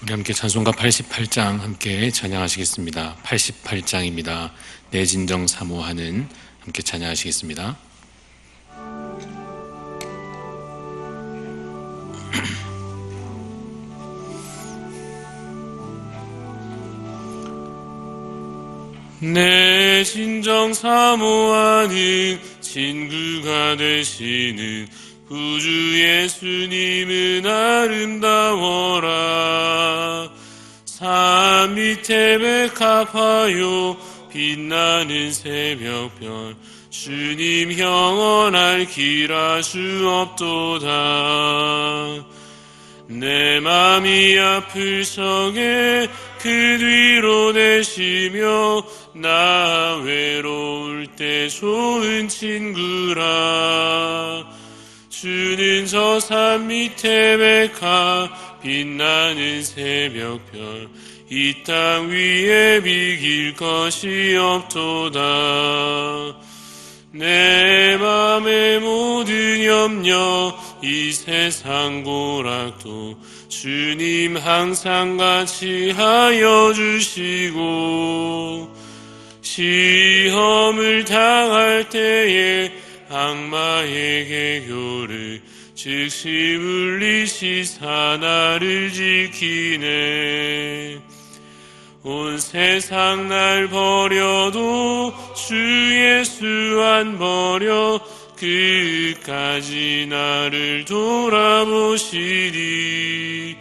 우리 함께 찬송가 88장 함께 찬양하시겠습니다. 88장입니다. 내 진정 사모하는 함께 찬양하시겠습니다. 내 진정 사모하는 친구가 되시는 구주 예수님은 아름다워라. 산 밑에 백합하여 빛나는 새벽별 주님 영원할 길 알 수 없도다. 내 맘이 아플 적에 그 뒤로 내쉬며 나 외로울 때 좋은 친구라. 주는 저 산 밑에 백합 빛나는 새벽별 이 땅 위에 비길 것이 없도다. 내 맘의 모든 염려 이 세상 고락도 주님 항상 같이 하여 주시고 시험을 당할 때에 악마의 개교를 즉시 물리시사 나를 지키네. 온 세상 날 버려도 주 예수 안 버려 끝까지 나를 돌아보시리.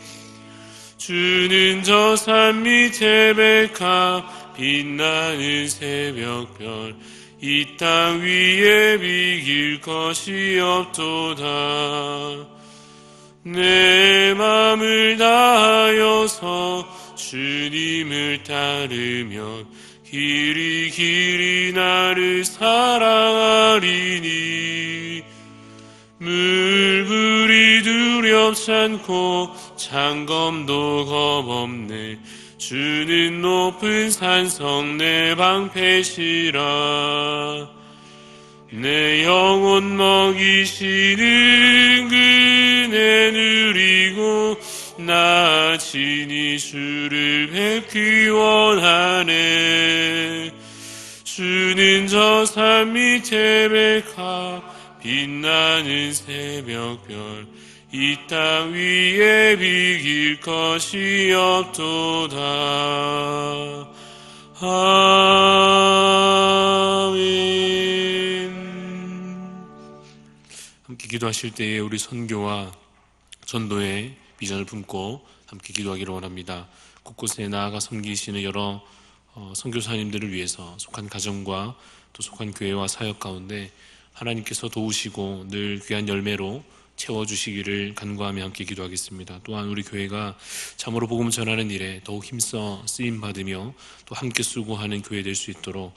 주는 저 산 밑에 백합 빛나는 새벽별 이 땅 위에 비길 것이 없도다. 내 맘을 다하여서 주님을 따르면 길이 길이 나를 사랑하리니. 물불이 두렵지 않고 창검도 겁없네. 주는 높은 산성 내 방패시라. 내 영혼 먹이시는 그네 누리고 나 친히 주를 뵙기 원하네. 주는 저 산 밑에 백합 빛나는 새벽별 이 땅 위에 비길 것이 없도다. 아멘. 함께 기도하실 때에 우리 선교와 전도의 비전을 품고 함께 기도하기를 원합니다. 곳곳에 나아가 섬기시는 여러 선교사님들을 위해서 속한 가정과 또 속한 교회와 사역 가운데 하나님께서 도우시고 늘 귀한 열매로 채워주시기를 간구하며 함께 기도하겠습니다. 또한 우리 교회가 참으로 복음 전하는 일에 더욱 힘써 쓰임받으며 또 함께 수고하는 교회 될 수 있도록,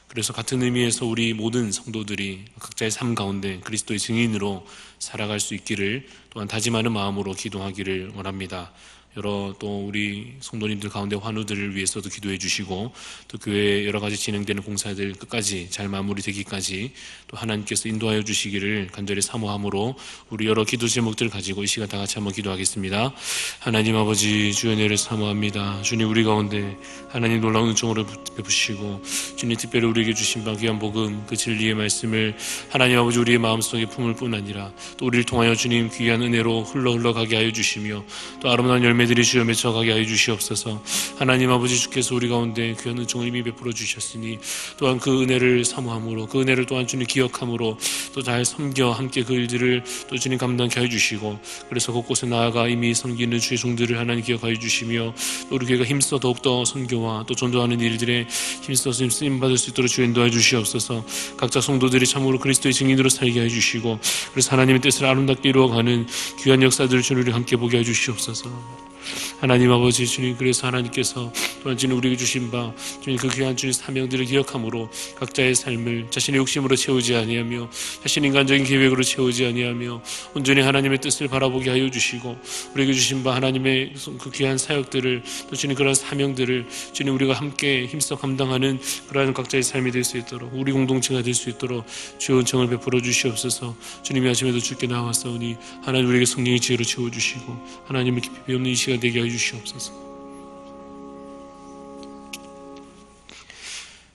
그래서 같은 의미에서 우리 모든 성도들이 각자의 삶 가운데 그리스도의 증인으로 살아갈 수 있기를 또한 다짐하는 마음으로 기도하기를 원합니다. 여러 또 우리 성도님들 가운데 환우들을 위해서도 기도해 주시고 또 교회에 여러 가지 진행되는 공사들 끝까지 잘 마무리되기까지 또 하나님께서 인도하여 주시기를 간절히 사모함으로 우리 여러 기도 제목들 가지고 이 시간 다 같이 한번 기도하겠습니다. 하나님 아버지, 주의 은혜를 사모합니다. 주님, 우리 가운데 하나님 놀라운 은총으로 베푸시고 주님 특별히 우리에게 주신 바 귀한 복음 그 진리의 말씀을 하나님 아버지 우리의 마음속에 품을 뿐 아니라 또 우리를 통하여 주님 귀한 은혜로 흘러가게 하여 주시며 또 아름다운 열매들이 주여 맺혀가게 하여 주시옵소서. 하나님 아버지, 주께서 우리 가운데 귀한 은총을 이미 베풀어 주셨으니 또한 그 은혜를 사모함으로 그 은혜를 또한 주님 기억함으로 또 잘 섬겨 함께 그 일들을 또 주님 감당케 하여 주시고, 그래서 곳곳에 나아가 이미 섬기는 주의 종들을 하나님 기억하여 주시며 또 우리 교회가 힘써 더욱더 선교와 또 전도하는 일들에 힘써서 쓰임받을 수 있도록 주여 인도하여 주시옵소서. 각자 성도들이 참으로 그리스도의 증인으로 살게 하여 주시고 그래서 하나님의 뜻을 아름답게 이루어가는 귀한 역사들을 주님 함께 보게 하여 주시옵소서. 하나님 아버지, 주님, 그래서 하나님께서 또한 주님 우리에게 주신 바 주님 그 귀한 주님 사명들을 기억함으로 각자의 삶을 자신의 욕심으로 채우지 아니하며 자신의 인간적인 계획으로 채우지 아니하며 온전히 하나님의 뜻을 바라보게 하여 주시고 우리에게 주신 바 하나님의 그 귀한 사역들을 또 주님 그런 사명들을 주님 우리가 함께 힘써 감당하는 그러한 각자의 삶이 될 수 있도록 우리 공동체가 될 수 있도록 주의 은총을 베풀어 주시옵소서. 주님이 아침에도 주께 나왔사오니 하나님 우리에게 성령의 지혜로 채워주시고 하나님의 깊이 없는 이 시간 되게 해 주시옵소서.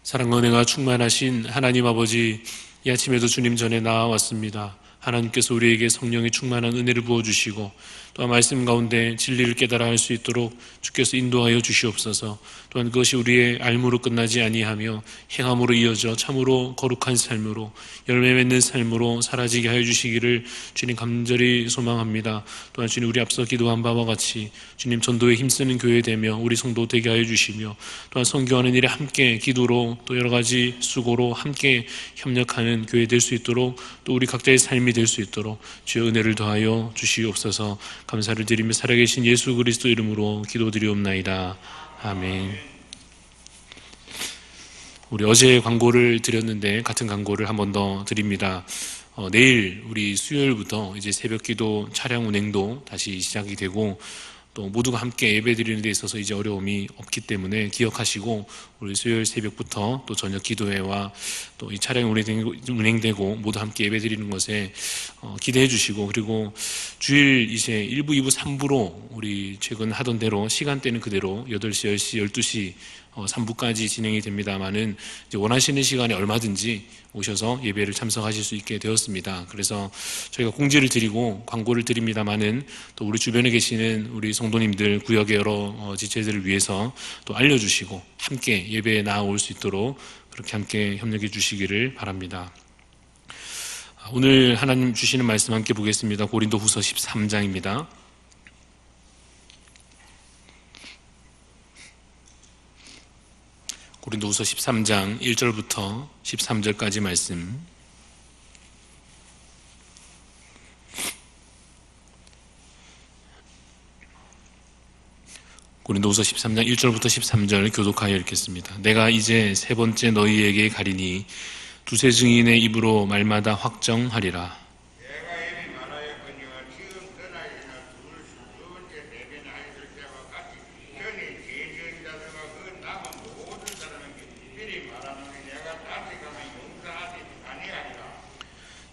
사랑과 은혜가 충만하신 하나님 아버지, 이 아침에도 주님 전에 나와왔습니다. 하나님께서 우리에게 성령의 충만한 은혜를 부어주시고 또한 말씀 가운데 진리를 깨달아 할 수 있도록 주께서 인도하여 주시옵소서. 또한 그것이 우리의 알므로 끝나지 아니하며 행함으로 이어져 참으로 거룩한 삶으로 열매 맺는 삶으로 사라지게 하여 주시기를 주님 간절히 소망합니다. 또한 주님, 우리 앞서 기도한 바와 같이 주님 전도에 힘쓰는 교회 되며 우리 성도 되게 하여 주시며, 또한 선교하는 일에 함께 기도로 또 여러 가지 수고로 함께 협력하는 교회 될 수 있도록, 또 우리 각자의 삶이 될 수 있도록 주의 은혜를 더하여 주시옵소서. 감사를 드리며 살아계신 예수 그리스도 이름으로 기도드리옵나이다. 아멘. 우리 어제 광고를 드렸는데 같은 광고를 한 번 더 드립니다. 내일 우리 수요일부터 이제 새벽기도 차량 운행도 다시 시작이 되고, 또 모두가 함께 예배드리는 데 있어서 이제 어려움이 없기 때문에 기억하시고 우리 수요일 새벽부터 또 저녁 기도회와 또 이 차량이 운행되고 모두 함께 예배드리는 것에 기대해 주시고, 그리고 주일 이제 1부, 2부, 3부로 우리 최근 하던 대로 시간대는 그대로 8시, 10시, 12시 3부까지 진행이 됩니다만은 이제 원하시는 시간에 얼마든지 오셔서 예배를 참석하실 수 있게 되었습니다. 그래서 저희가 공지를 드리고 광고를 드립니다만은 또 우리 주변에 계시는 우리 성도님들, 구역의 여러 지체들을 위해서 또 알려주시고 함께 예배에 나아올 수 있도록 그렇게 함께 협력해 주시기를 바랍니다. 오늘 하나님 주시는 말씀 함께 보겠습니다. 고린도후서 13장입니다. 고린도후서 13장 1절부터 13절까지 말씀. 고린도후서 13장 1절부터 13절 교독하여 읽겠습니다. 내가 이제 세 번째 너희에게 가리니 두세 증인의 입으로 말마다 확정하리라.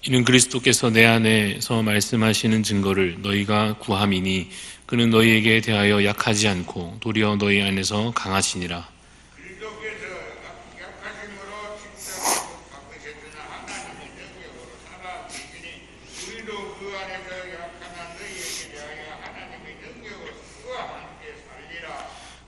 이는 그리스도께서 내 안에서 말씀하시는 증거를 너희가 구함이니 그는 너희에게 대하여 약하지 않고 도리어 너희 안에서 강하시니라. 그리스도께서 약하심으로 십자가로 바꾸셨으나 하나님의 능력으로 살아 계시니 우리도 그 안에서 약한 너희에게 대하여 하나님의 능력으로 그와 함께 살리라.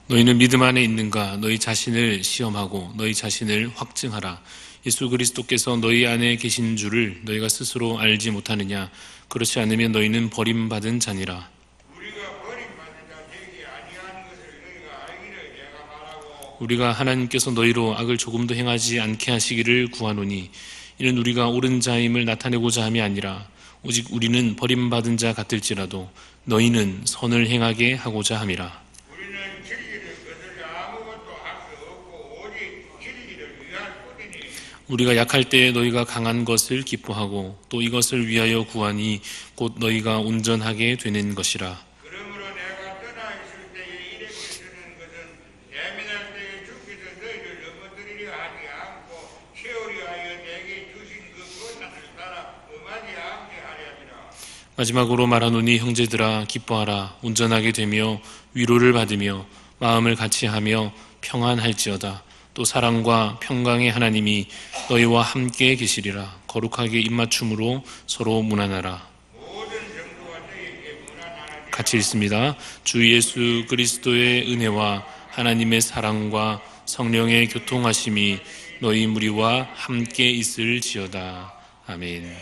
너희는 믿음 안에 있는가? 너희 자신을 시험하고 너희 자신을 확증하라. 예수 그리스도께서 너희 안에 계신 줄을 너희가 스스로 알지 못하느냐? 그렇지 않으면 너희는 버림받은 자니라. 우리가 버림받은 자 되지 아니한 것을 너희가 알기를 내가 말하고, 우리가 하나님께서 너희로 악을 조금도 행하지 않게 하시기를 구하노니 이는 우리가 옳은 자임을 나타내고자 함이 아니라 오직 우리는 버림받은 자 같을지라도 너희는 선을 행하게 하고자 함이라. 우리는 진리를 거슬려 아무것도 할 수 없고 오직 진리를 위할 뿐이니 우리가 약할 때에 너희가 강한 것을 기뻐하고 또 이것을 위하여 구하니 곧 너희가 온전하게 되는 것이라. 그러므로 내가 떠나 있을 때에 이렇게 쓰는 것은 예민할 때에 주께서 너희를 넘어뜨리려 하지 않고 채우려 하여 내게 주신 그 권한을 따라 음하지 않게 하려 함이라. 마지막으로 말하노니 형제들아 기뻐하라. 온전하게 되며 위로를 받으며 마음을 같이하며 평안할지어다. 또 사랑과 평강의 하나님이 너희와 함께 계시리라. 거룩하게 입맞춤으로 서로 문안하라. 모든 정도가 너희에게 무난하게 같이 읽습니다. 주 예수 그리스도의 은혜와 하나님의 사랑과 성령의 교통하심이 너희 무리와 함께 있을지어다. 아멘.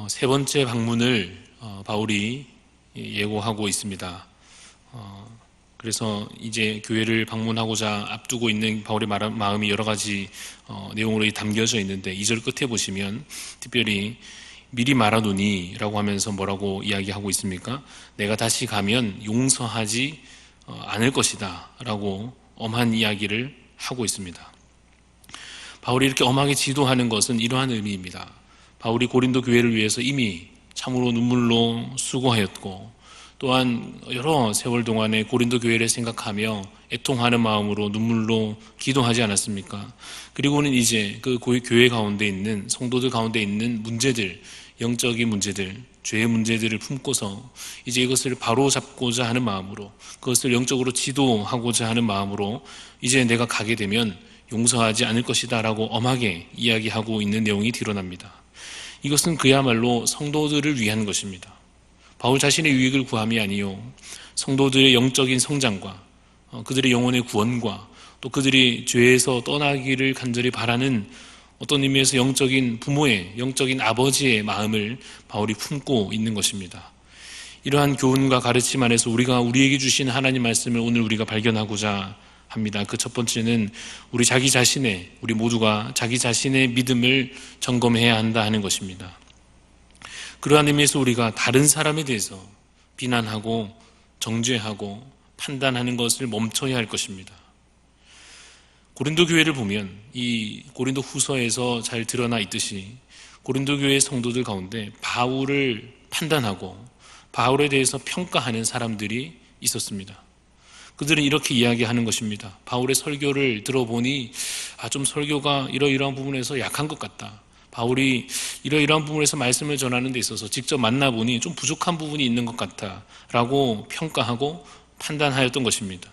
세 번째 방문을 바울이 예고하고 있습니다. 그래서 이제 교회를 방문하고자 앞두고 있는 바울의 마음이 여러 가지 내용으로 담겨져 있는데 2절 끝에 보시면 특별히 미리 말하노니 라고 하면서 뭐라고 이야기하고 있습니까? 내가 다시 가면 용서하지 않을 것이다 라고 엄한 이야기를 하고 있습니다. 바울이 이렇게 엄하게 지도하는 것은 이러한 의미입니다. 바울이 고린도 교회를 위해서 이미 참으로 눈물로 수고하였고 또한 여러 세월 동안에 고린도 교회를 생각하며 애통하는 마음으로 눈물로 기도하지 않았습니까? 그리고는 이제 그 교회 가운데 있는 성도들 가운데 있는 문제들, 영적인 문제들, 죄의 문제들을 품고서 이제 이것을 바로 잡고자 하는 마음으로, 그것을 영적으로 지도하고자 하는 마음으로 이제 내가 가게 되면 용서하지 않을 것이다 라고 엄하게 이야기하고 있는 내용이 드러납니다. 이것은 그야말로 성도들을 위한 것입니다. 바울 자신의 유익을 구함이 아니요, 성도들의 영적인 성장과 그들의 영혼의 구원과 또 그들이 죄에서 떠나기를 간절히 바라는 어떤 의미에서 영적인 부모의, 영적인 아버지의 마음을 바울이 품고 있는 것입니다. 이러한 교훈과 가르침 안에서 우리에게 주신 하나님 말씀을 오늘 우리가 발견하고자 합니다. 그 첫 번째는 우리 모두가 자기 자신의 믿음을 점검해야 한다 하는 것입니다. 그러한 의미에서 우리가 다른 사람에 대해서 비난하고 정죄하고 판단하는 것을 멈춰야 할 것입니다. 고린도 교회를 보면 이 고린도 후서에서 잘 드러나 있듯이 고린도 교회 성도들 가운데 바울을 판단하고 바울에 대해서 평가하는 사람들이 있었습니다. 그들은 이렇게 이야기하는 것입니다. 바울의 설교를 들어보니 좀 설교가 이러이러한 부분에서 약한 것 같다. 바울이 이러이러한 부분에서 말씀을 전하는 데 있어서 직접 만나보니 좀 부족한 부분이 있는 것 같다 라고 평가하고 판단하였던 것입니다.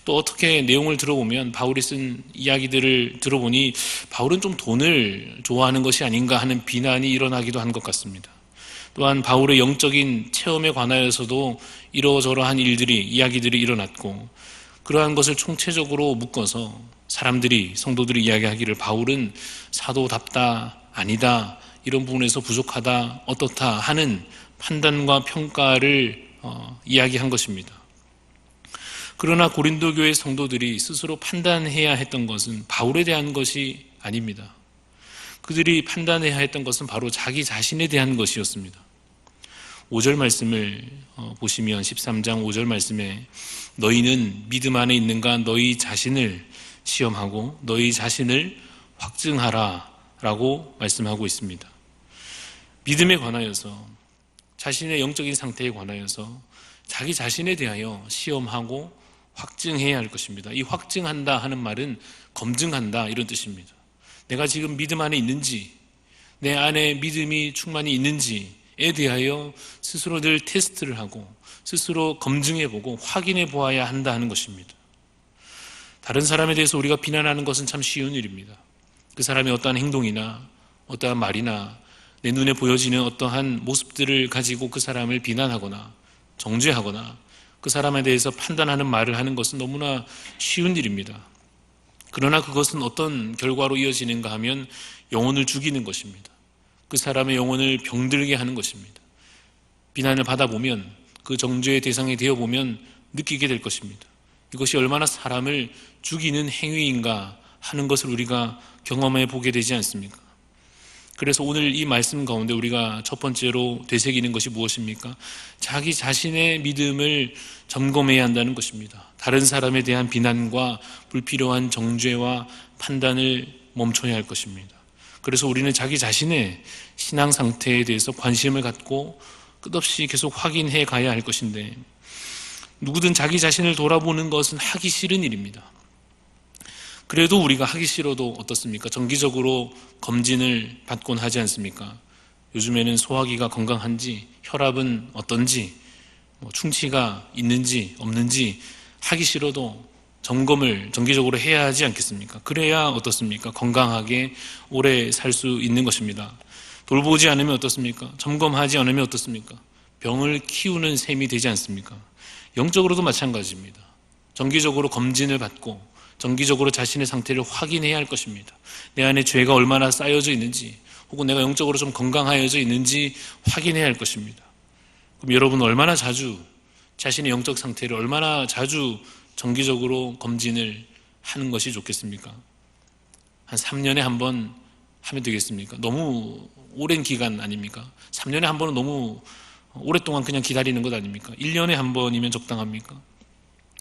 또 어떻게 내용을 들어보면 바울이 쓴 이야기들을 들어보니 바울은 좀 돈을 좋아하는 것이 아닌가 하는 비난이 일어나기도 한 것 같습니다. 또한 바울의 영적인 체험에 관하여서도 이러저러한 이야기들이 일어났고, 그러한 것을 총체적으로 묶어서 성도들이 이야기하기를 바울은 사도답다, 아니다, 이런 부분에서 부족하다, 어떻다 하는 판단과 평가를 이야기한 것입니다. 그러나 고린도 교회 성도들이 스스로 판단해야 했던 것은 바울에 대한 것이 아닙니다. 그들이 판단해야 했던 것은 바로 자기 자신에 대한 것이었습니다. 5절 말씀을 보시면 13장 5절 말씀에 너희는 믿음 안에 있는가 너희 자신을 시험하고 너희 자신을 확증하라 라고 말씀하고 있습니다. 믿음에 관하여서, 자신의 영적인 상태에 관하여서 자기 자신에 대하여 시험하고 확증해야 할 것입니다. 이 확증한다 하는 말은 검증한다 이런 뜻입니다. 내가 지금 믿음 안에 있는지, 내 안에 믿음이 충만히 있는지에 대하여 스스로 늘 테스트를 하고 스스로 검증해보고 확인해 보아야 한다 하는 것입니다. 다른 사람에 대해서 우리가 비난하는 것은 참 쉬운 일입니다. 그 사람의 어떠한 행동이나 어떠한 말이나 내 눈에 보여지는 어떠한 모습들을 가지고 그 사람을 비난하거나 정죄하거나 그 사람에 대해서 판단하는 말을 하는 것은 너무나 쉬운 일입니다. 그러나 그것은 어떤 결과로 이어지는가 하면 영혼을 죽이는 것입니다. 그 사람의 영혼을 병들게 하는 것입니다. 비난을 받아보면, 그 정죄의 대상이 되어보면 느끼게 될 것입니다. 이것이 얼마나 사람을 죽이는 행위인가 하는 것을 우리가 경험해 보게 되지 않습니까? 그래서 오늘 이 말씀 가운데 우리가 첫 번째로 되새기는 것이 무엇입니까? 자기 자신의 믿음을 점검해야 한다는 것입니다. 다른 사람에 대한 비난과 불필요한 정죄와 판단을 멈춰야 할 것입니다. 그래서 우리는 자기 자신의 신앙 상태에 대해서 관심을 갖고 끝없이 계속 확인해 가야 할 것인데, 누구든 자기 자신을 돌아보는 것은 하기 싫은 일입니다. 그래도 우리가 하기 싫어도 어떻습니까? 정기적으로 검진을 받곤 하지 않습니까? 요즘에는 소화기가 건강한지, 혈압은 어떤지, 충치가 있는지 없는지 하기 싫어도 점검을 정기적으로 해야 하지 않겠습니까? 그래야 어떻습니까? 건강하게 오래 살 수 있는 것입니다. 돌보지 않으면 어떻습니까? 점검하지 않으면 어떻습니까? 병을 키우는 셈이 되지 않습니까? 영적으로도 마찬가지입니다. 정기적으로 검진을 받고 정기적으로 자신의 상태를 확인해야 할 것입니다. 내 안에 죄가 얼마나 쌓여져 있는지, 혹은 내가 영적으로 좀 건강하여져 있는지 확인해야 할 것입니다. 그럼 여러분은 얼마나 자주 자신의 영적 상태를 얼마나 자주 정기적으로 검진을 하는 것이 좋겠습니까? 한 3년에 한 번 하면 되겠습니까? 너무 오랜 기간 아닙니까? 3년에 한 번은 너무 오랫동안 그냥 기다리는 것 아닙니까? 1년에 한 번이면 적당합니까?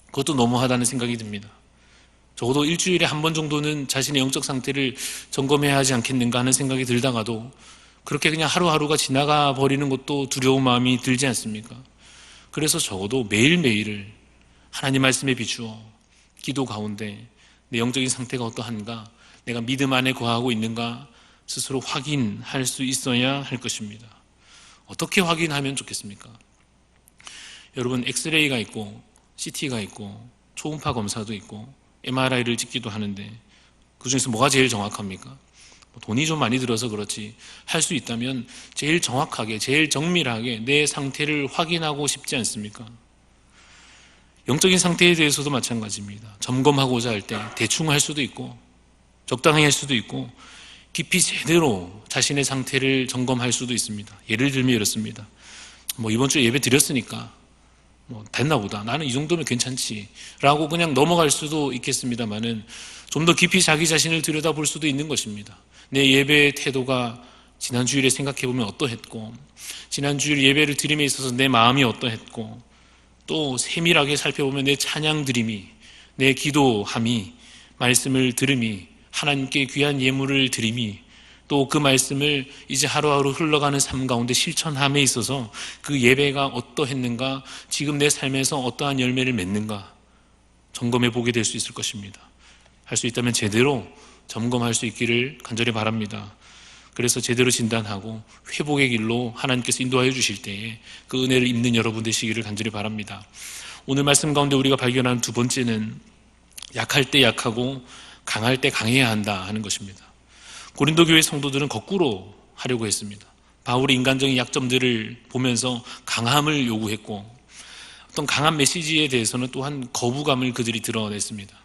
그것도 너무하다는 생각이 듭니다. 적어도 일주일에 한 번 정도는 자신의 영적 상태를 점검해야 하지 않겠는가 하는 생각이 들다가도 그렇게 그냥 하루하루가 지나가 버리는 것도 두려운 마음이 들지 않습니까? 그래서 적어도 매일매일을 하나님 말씀에 비추어 기도 가운데 내 영적인 상태가 어떠한가, 내가 믿음 안에 거하고 있는가 스스로 확인할 수 있어야 할 것입니다. 어떻게 확인하면 좋겠습니까? 여러분, 엑스레이가 있고 CT가 있고 초음파 검사도 있고 MRI를 찍기도 하는데 그중에서 뭐가 제일 정확합니까? 돈이 좀 많이 들어서 그렇지 할 수 있다면 제일 정확하게 제일 정밀하게 내 상태를 확인하고 싶지 않습니까? 영적인 상태에 대해서도 마찬가지입니다. 점검하고자 할 때 대충 할 수도 있고 적당히 할 수도 있고 깊이 제대로 자신의 상태를 점검할 수도 있습니다. 예를 들면 이렇습니다. 이번 주에 예배 드렸으니까 됐나 보다, 나는 이 정도면 괜찮지 라고 그냥 넘어갈 수도 있겠습니다만은 좀 더 깊이 자기 자신을 들여다볼 수도 있는 것입니다. 내 예배의 태도가 지난 주일에 생각해보면 어떠했고, 지난 주일 예배를 드림에 있어서 내 마음이 어떠했고, 또 세밀하게 살펴보면 내 찬양 드림이, 내 기도함이, 말씀을 들음이, 하나님께 귀한 예물을 드림이, 또 그 말씀을 이제 하루하루 흘러가는 삶 가운데 실천함에 있어서 그 예배가 어떠했는가, 지금 내 삶에서 어떠한 열매를 맺는가 점검해 보게 될 수 있을 것입니다. 할 수 있다면 제대로 점검할 수 있기를 간절히 바랍니다. 그래서 제대로 진단하고 회복의 길로 하나님께서 인도하여 주실 때에 그 은혜를 입는 여러분 되시기를 간절히 바랍니다. 오늘 말씀 가운데 우리가 발견하는 두 번째는 약할 때 약하고 강할 때 강해야 한다 하는 것입니다. 고린도 교회 성도들은 거꾸로 하려고 했습니다. 바울의 인간적인 약점들을 보면서 강함을 요구했고, 어떤 강한 메시지에 대해서는 또한 거부감을 그들이 드러냈습니다.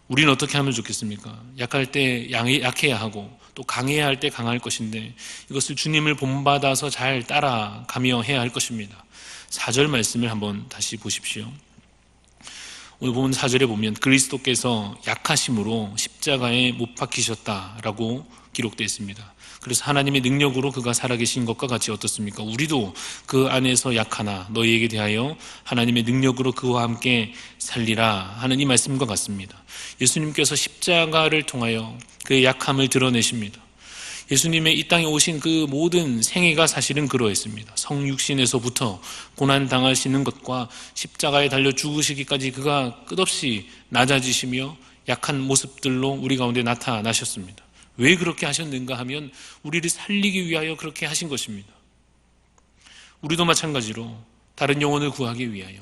우리는 어떻게 하면 좋겠습니까? 약할 때 약해야 하고 또 강해야 할 때 강할 것인데, 이것을 주님을 본받아서 잘 따라가며 해야 할 것입니다. 4절 말씀을 한번 다시 보십시오. 오늘 보면 4절에 보면 그리스도께서 약하심으로 십자가에 못 박히셨다라고 기록되어 있습니다. 그래서 하나님의 능력으로 그가 살아계신 것과 같이 어떻습니까? 우리도 그 안에서 약하나 너희에게 대하여 하나님의 능력으로 그와 함께 살리라 하는 이 말씀과 같습니다. 예수님께서 십자가를 통하여 그의 약함을 드러내십니다. 예수님의 이 땅에 오신 그 모든 생애가 사실은 그러했습니다. 성육신에서부터 고난당하시는 것과 십자가에 달려 죽으시기까지 그가 끝없이 낮아지시며 약한 모습들로 우리 가운데 나타나셨습니다. 왜 그렇게 하셨는가 하면 우리를 살리기 위하여 그렇게 하신 것입니다. 우리도 마찬가지로 다른 영혼을 구하기 위하여,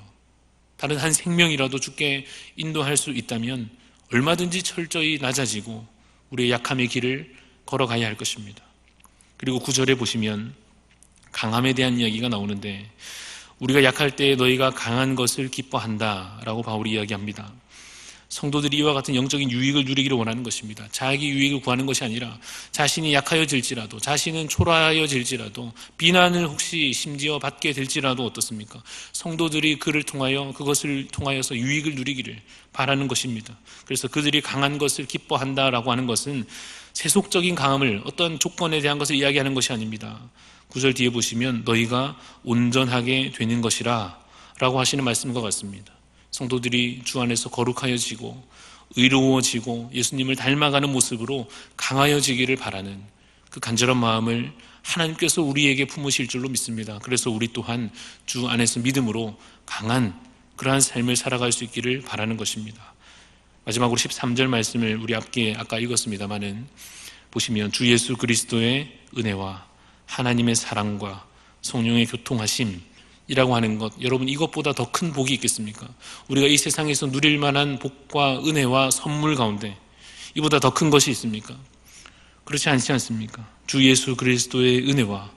다른 한 생명이라도 주께 인도할 수 있다면 얼마든지 철저히 낮아지고 우리의 약함의 길을 걸어가야 할 것입니다. 그리고 9절에 보시면 강함에 대한 이야기가 나오는데, 우리가 약할 때 너희가 강한 것을 기뻐한다 라고 바울이 이야기합니다. 성도들이 이와 같은 영적인 유익을 누리기를 원하는 것입니다. 자기 유익을 구하는 것이 아니라 자신이 약하여질지라도, 자신은 초라하여질지라도, 비난을 혹시 심지어 받게 될지라도 어떻습니까? 성도들이 그것을 통하여서 유익을 누리기를 바라는 것입니다. 그래서 그들이 강한 것을 기뻐한다라고 하는 것은 세속적인 강함을, 어떤 조건에 대한 것을 이야기하는 것이 아닙니다. 9절 뒤에 보시면 너희가 온전하게 되는 것이라 라고 하시는 말씀과 같습니다. 성도들이 주 안에서 거룩하여지고 의로워지고 예수님을 닮아가는 모습으로 강하여지기를 바라는 그 간절한 마음을 하나님께서 우리에게 품으실 줄로 믿습니다. 그래서 우리 또한 주 안에서 믿음으로 강한 그러한 삶을 살아갈 수 있기를 바라는 것입니다. 마지막으로 13절 말씀을 우리 앞에 아까 읽었습니다마는 보시면 주 예수 그리스도의 은혜와 하나님의 사랑과 성령의 교통하심 이라고 하는 것, 여러분 이것보다 더 큰 복이 있겠습니까? 우리가 이 세상에서 누릴 만한 복과 은혜와 선물 가운데 이보다 더 큰 것이 있습니까? 그렇지 않지 않습니까? 주 예수 그리스도의 은혜와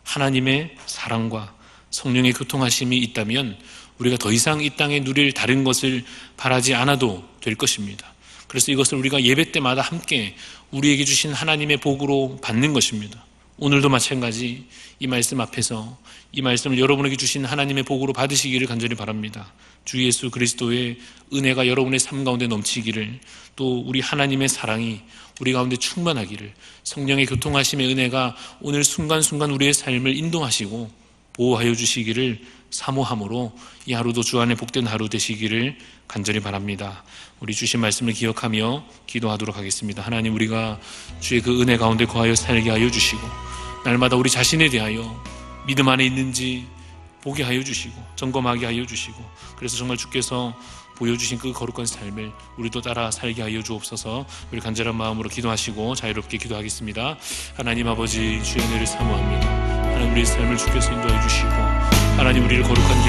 하나님의 사랑과 성령의 교통하심이 있다면 우리가 더 이상 이 땅에 누릴 다른 것을 바라지 않아도 될 것입니다. 그래서 이것을 우리가 예배 때마다 함께 우리에게 주신 하나님의 복으로 받는 것입니다. 오늘도 마찬가지 이 말씀 앞에서 이 말씀을 여러분에게 주신 하나님의 복으로 받으시기를 간절히 바랍니다. 주 예수 그리스도의 은혜가 여러분의 삶 가운데 넘치기를, 또 우리 하나님의 사랑이 우리 가운데 충만하기를, 성령의 교통하심의 은혜가 오늘 순간순간 우리의 삶을 인도하시고 보호하여 주시기를 사모함으로 이 하루도 주 안에 복된 하루 되시기를 간절히 바랍니다. 우리 주신 말씀을 기억하며 기도하도록 하겠습니다. 하나님, 우리가 주의 그 은혜 가운데 거하여 살게 하여 주시고 날마다 우리 자신에 대하여 믿음 안에 있는지 보게 하여 주시고 점검하게 하여 주시고, 그래서 정말 주께서 보여주신 그 거룩한 삶을 우리도 따라 살게 하여 주옵소서. 우리 간절한 마음으로 기도하시고 자유롭게 기도하겠습니다. 하나님 아버지, 주의 은혜를 사모합니다. 하나님 우리의 삶을 주께서 인도해 주시고 하나님 우리를 거룩한